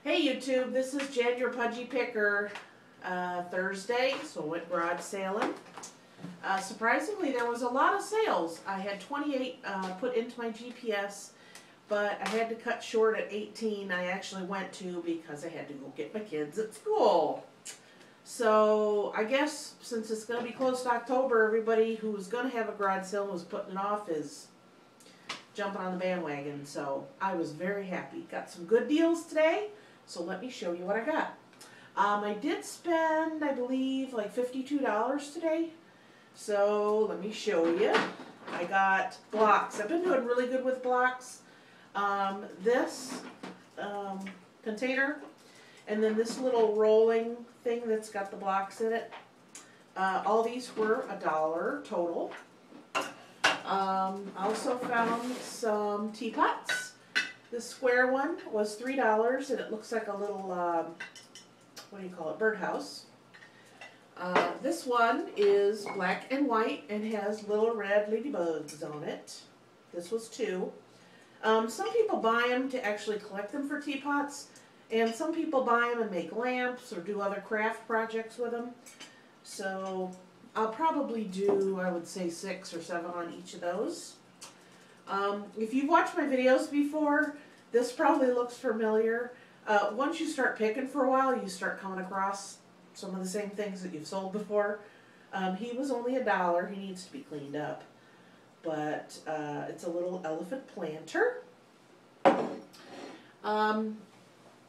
Hey YouTube, this is Jen, your Pudgy Picker. Thursday, so went garage sailing. Surprisingly, there was a lot of sales. I had 28 put into my GPS, but I had to cut short at 18. I actually went to because I had to go get my kids at school. So I guess since it's going to be close to October, everybody who was going to have a garage sale and was putting it off is jumping on the bandwagon. So I was very happy. Got some good deals today. So let me show you what I got. I did spend, I believe, like $52 today. So let me show you. I got blocks. I've been doing really good with blocks. This container, and then this little rolling thing that's got the blocks in it. All these were $1 total. I also found some teapots. This square one was $3, and it looks like a little, what do you call it, birdhouse. This one is black and white and has little red ladybugs on it. This was $2. Some people buy them to actually collect them for teapots, and some people buy them and make lamps or do other craft projects with them. So I'll probably do, I would say, 6 or 7 on each of those. If you've watched my videos before, this probably looks familiar. Once you start picking for a while, you start coming across some of the same things that you've sold before. He was only $1. He needs to be cleaned up. But it's a little elephant planter.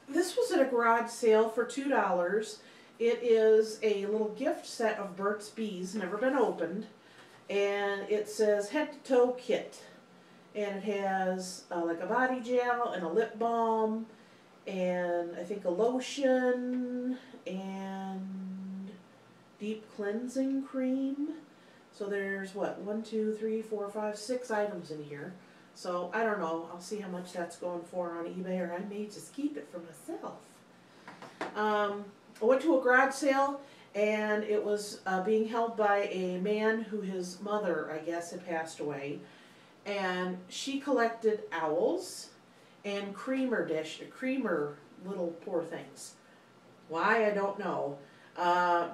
This was at a garage sale for $2. It is a little gift set of Burt's Bees, never been opened. And it says head to toe kit. And it has like a body gel and a lip balm and I think a lotion and deep cleansing cream. So there's what, 1, 2, 3, 4, 5, 6 items in here. So I don't know, I'll see how much that's going for on eBay, or I may just keep it for myself. I went to a garage sale, and it was being held by a man who his mother, I guess, had passed away. And she collected owls and creamer little poor things. Why, I don't know.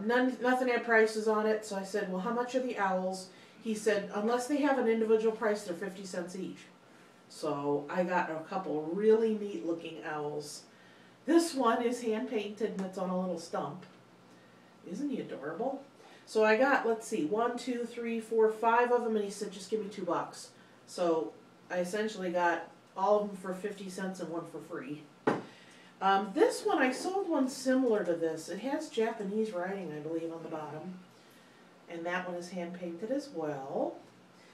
Nothing had prices on it, so I said, well, how much are the owls? He said, unless they have an individual price, they're 50 cents each. So I got a couple really neat looking owls. This one is hand painted and it's on a little stump. Isn't he adorable? So I got, let's see, 1, 2, 3, 4, 5 of them, and he said, just give me $2. So I essentially got all of them for 50 cents and one for free. This one, I sold one similar to this. It has Japanese writing, I believe, on the bottom. And that one is hand painted as well.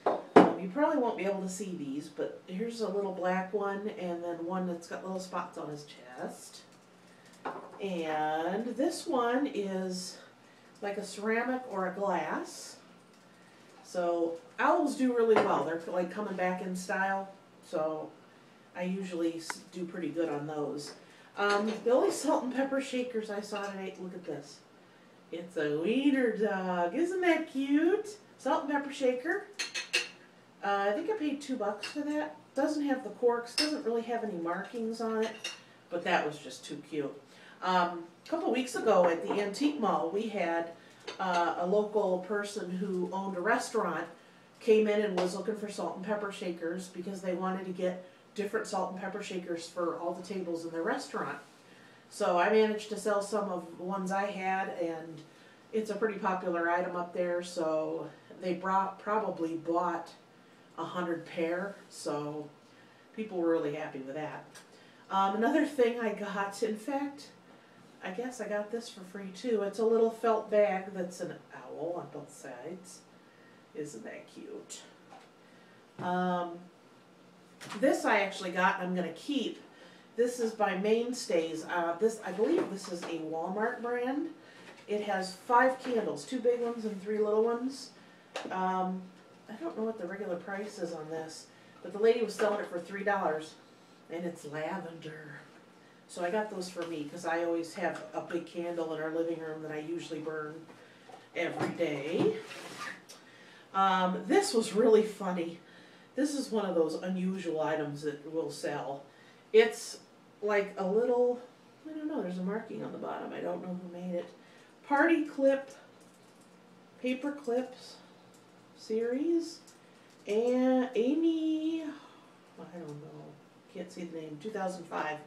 You probably won't be able to see these, but here's a little black one and then one that's got little spots on his chest. And this one is like a ceramic or a glass. So owls do really well. They're like coming back in style, so I usually do pretty good on those. The only salt and pepper shakers I saw today, look at this. It's a wiener dog. Isn't that cute? Salt and pepper shaker. I think I paid $2 for that. Doesn't have the corks, doesn't really have any markings on it, but that was just too cute. A couple weeks ago at the Antique Mall, we had a local person who owned a restaurant came in and was looking for salt and pepper shakers because they wanted to get different salt and pepper shakers for all the tables in their restaurant. So I managed to sell some of the ones I had, and it's a pretty popular item up there, so they probably bought 100 pair, so people were really happy with that. Another thing I got, in fact, I guess I got this for free too. It's a little felt bag that's an owl on both sides. Isn't that cute? This I actually got and I'm going to keep. This is by Mainstays. I believe this is a Walmart brand. It has 5 candles, 2 big ones and 3 little ones. I don't know what the regular price is on this, but the lady was selling it for $3, and it's lavender. So I got those for me because I always have a big candle in our living room that I usually burn every day. This was really funny. This is one of those unusual items that will sell. It's like a little I don't know, there's a marking on the bottom. I don't know who made it. Party Clip Paper Clips series. And Amy, I don't know, can't see the name, 2005.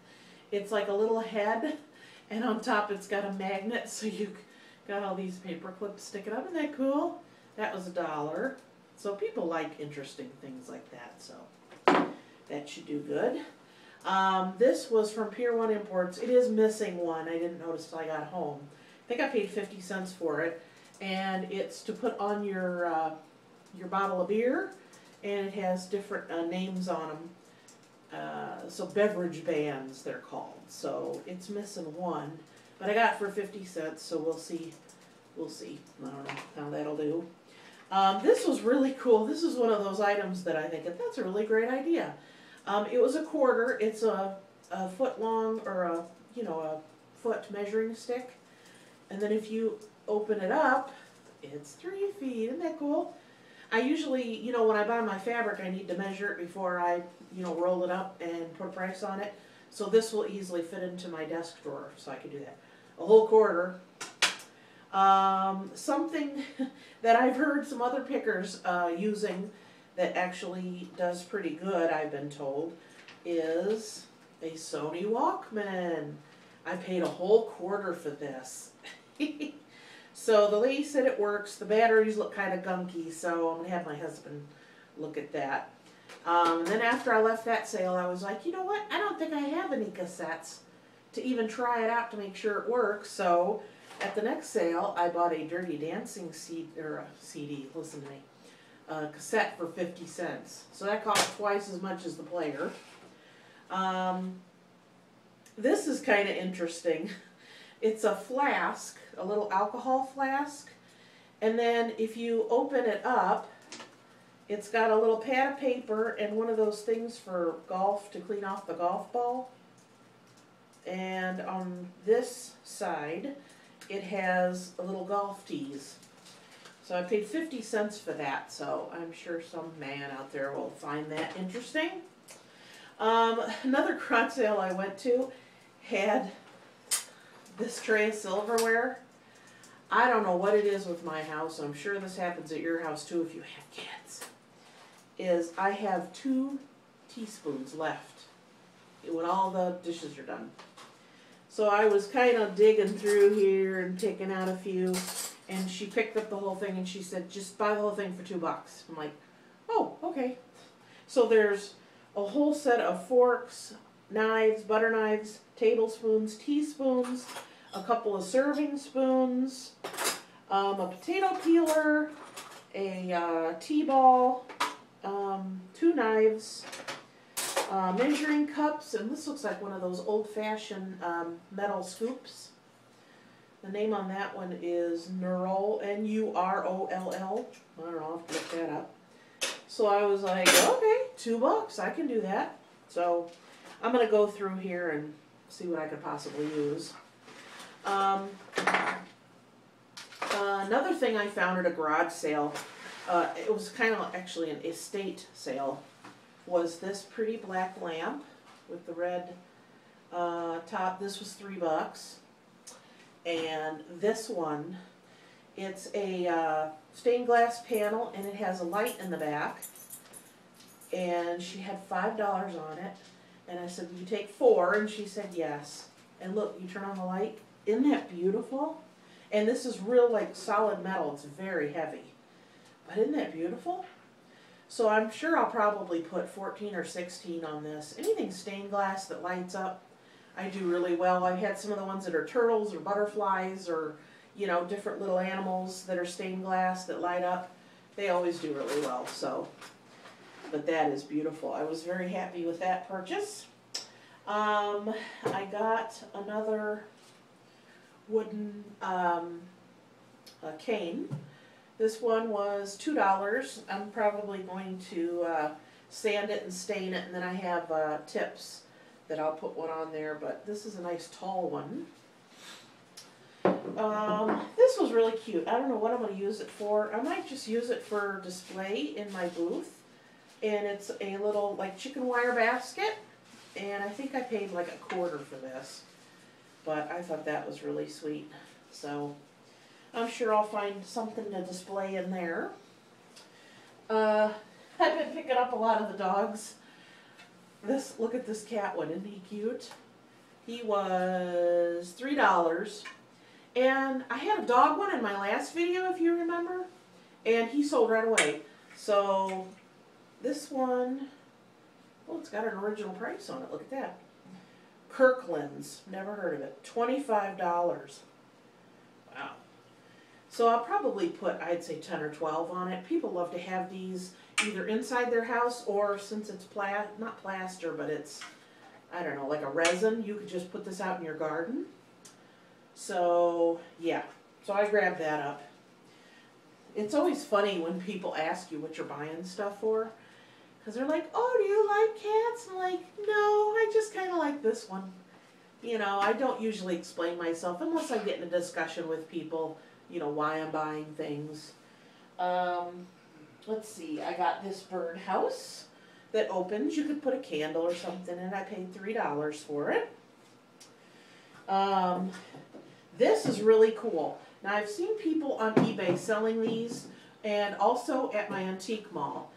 It's like a little head, and on top it's got a magnet, so you got all these paper clips sticking up. Isn't that cool? That was $1. So people like interesting things like that, so that should do good. This was from Pier 1 Imports. It is missing one. I didn't notice till I got home. I think I paid 50 cents for it, and it's to put on your bottle of beer, and it has different names on them. So beverage bands, they're called. So it's missing one, but I got it for 50 cents, so we'll see. We'll see. I don't know how that'll do. This was really cool. This is one of those items that I think that's a really great idea. It was $1. It's a foot long, or a foot measuring stick, and then if you open it up, it's 3 feet. Isn't that cool? I usually, when I buy my fabric, I need to measure it before I, roll it up and put a price on it. So this will easily fit into my desk drawer, so I can do that. A whole $1. Something that I've heard some other pickers using that actually does pretty good, I've been told, is a Sony Walkman. I paid a whole $1 for this. So the lady said it works. The batteries look kind of gunky, so I'm going to have my husband look at that. And then after I left that sale, I was like, you know what? I don't think I have any cassettes to even try it out to make sure it works. So at the next sale, I bought a Dirty Dancing CD, listen to me, cassette for 50 cents. So that cost twice as much as the player. This is kind of interesting. It's a flask, a little alcohol flask, and then if you open it up, it's got a little pad of paper and one of those things for golf to clean off the golf ball. And on this side, it has a little golf tees. So I paid 50 cents for that, so I'm sure some man out there will find that interesting. Another garage sale I went to had this tray of silverware. I don't know what it is with my house. I'm sure this happens at your house too if you have kids. Is I have 2 teaspoons left when all the dishes are done. So I was kind of digging through here and taking out a few, and she picked up the whole thing and she said, just buy the whole thing for $2. I'm like, oh, okay. So there's a whole set of forks, knives, butter knives, tablespoons, teaspoons, a couple of serving spoons, a potato peeler, a T-ball, 2 knives, measuring cups, and this looks like one of those old-fashioned metal scoops. The name on that one is Nuroll, N-U-R-O-L-L. I don't know, I'll have to look that up. So I was like, okay, $2, I can do that. So I'm going to go through here and see what I could possibly use. Another thing I found at a garage sale, it was kind of actually an estate sale, was this pretty black lamp with the red top. This was $3. And this one, it's a stained glass panel, and it has a light in the back. And she had $5 on it. And I said, will you take 4? And she said yes. And look, you turn on the light. Isn't that beautiful? And this is real, like, solid metal. It's very heavy. But isn't that beautiful? So I'm sure I'll probably put 14 or 16 on this. Anything stained glass that lights up, I do really well. I've had some of the ones that are turtles or butterflies or, different little animals that are stained glass that light up. They always do really well, so. But that is beautiful. I was very happy with that purchase. I got another wooden cane. This one was $2. I'm probably going to sand it and stain it, and then I have tips that I'll put one on there, but this is a nice tall one. This was really cute. I don't know what I'm going to use it for. I might just use it for display in my booth. And it's a little, like, chicken wire basket, and I think I paid like $1 for this. but I thought that was really sweet. So I'm sure I'll find something to display in there. I've been picking up a lot of the dogs. Look at this cat one, isn't he cute? He was $3. And I had a dog one in my last video, if you remember, and he sold right away. So this one, well, it's got an original price on it. Look at that. Kirkland's, never heard of it. $25. Wow. So I'll probably put, I'd say 10 or 12 on it. People love to have these either inside their house, or since it's not plaster, but it's, I don't know, like a resin, you could just put this out in your garden. So yeah, so I grabbed that up. It's always funny when people ask you what you're buying stuff for, because they're like, oh, do you like cats? I'm like, no, I just kind of like this one. You know, I don't usually explain myself unless I get in a discussion with people, you know, why I'm buying things. Let's see, I got this birdhouse that opens. You could put a candle or something in. I paid $3 for it. This is really cool. Now, I've seen people on eBay selling these, and also at my antique mall.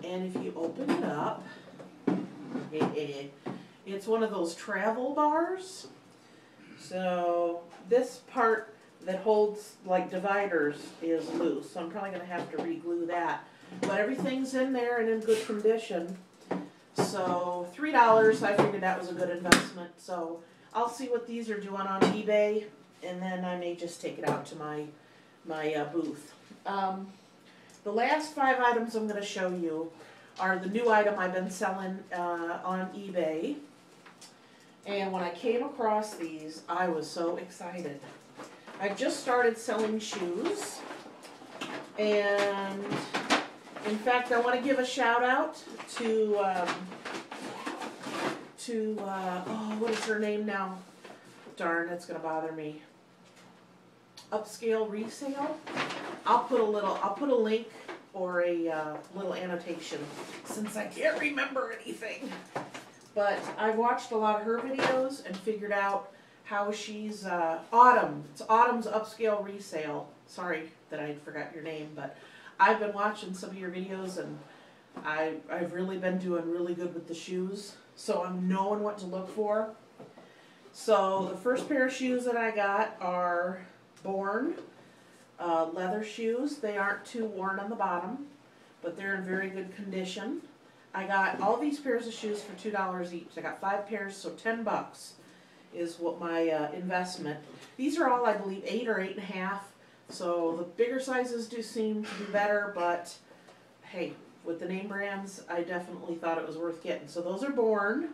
And if you open it up, it's one of those travel bars. So this part that holds like dividers is loose, so I'm probably going to have to re-glue that. But everything's in there and in good condition. So $3, I figured that was a good investment. So I'll see what these are doing on eBay, and then I may just take it out to my booth. The last 5 items I'm going to show you are the new item I've been selling on eBay. And when I came across these, I was so excited. I just started selling shoes, and in fact, I want to give a shout out to oh, what is her name now? Darn, it's gonna bother me. Upscale Resale. I'll put a link or a little annotation, since I can't remember anything. But I watched a lot of her videos and figured out how she's Autumn. It's Autumn's Upscale Resale. Sorry that I forgot your name, but I've been watching some of your videos, and I've really been doing really good with the shoes. So I'm knowing what to look for. So the first pair of shoes that I got are Born leather shoes. They aren't too worn on the bottom, but they're in very good condition. I got all these pairs of shoes for $2 each. I got 5 pairs, so $10 is what my investment. These are all, I believe, 8 or 8.5. So the bigger sizes do seem to be better, but hey, with the name brands, I definitely thought it was worth getting. So those are Born.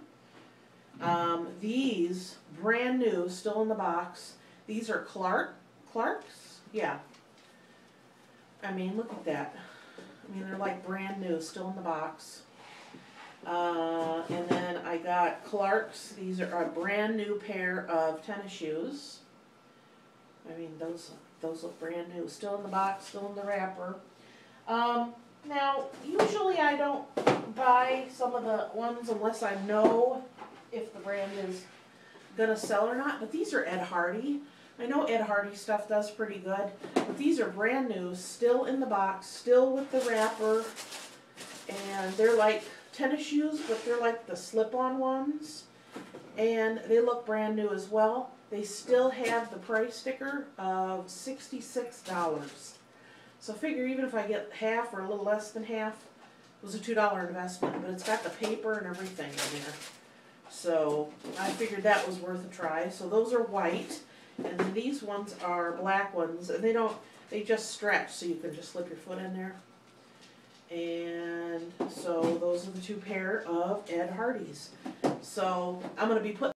These, brand new, still in the box. These are Clark's? Yeah. I mean, look at that. I mean, they're like brand new, still in the box. And then I got Clark's. These are a brand new pair of tennis shoes. I mean, those look brand new, still in the box, still in the wrapper. Now, usually I don't buy some of the ones unless I know if the brand is gonna sell or not, but these are Ed Hardy. I know Ed Hardy stuff does pretty good, but these are brand new, still in the box, still with the wrapper, and they're like tennis shoes, but they're like the slip-on ones, and they look brand new as well. They still have the price sticker of $66. So figure even if I get half or a little less than half, it was a $2 investment, but it's got the paper and everything in there. So I figured that was worth a try. So those are white, and then these ones are black ones, and they just stretch, so you can just slip your foot in there. And so those are the 2 pair of Ed Hardy's. So I'm going to be putting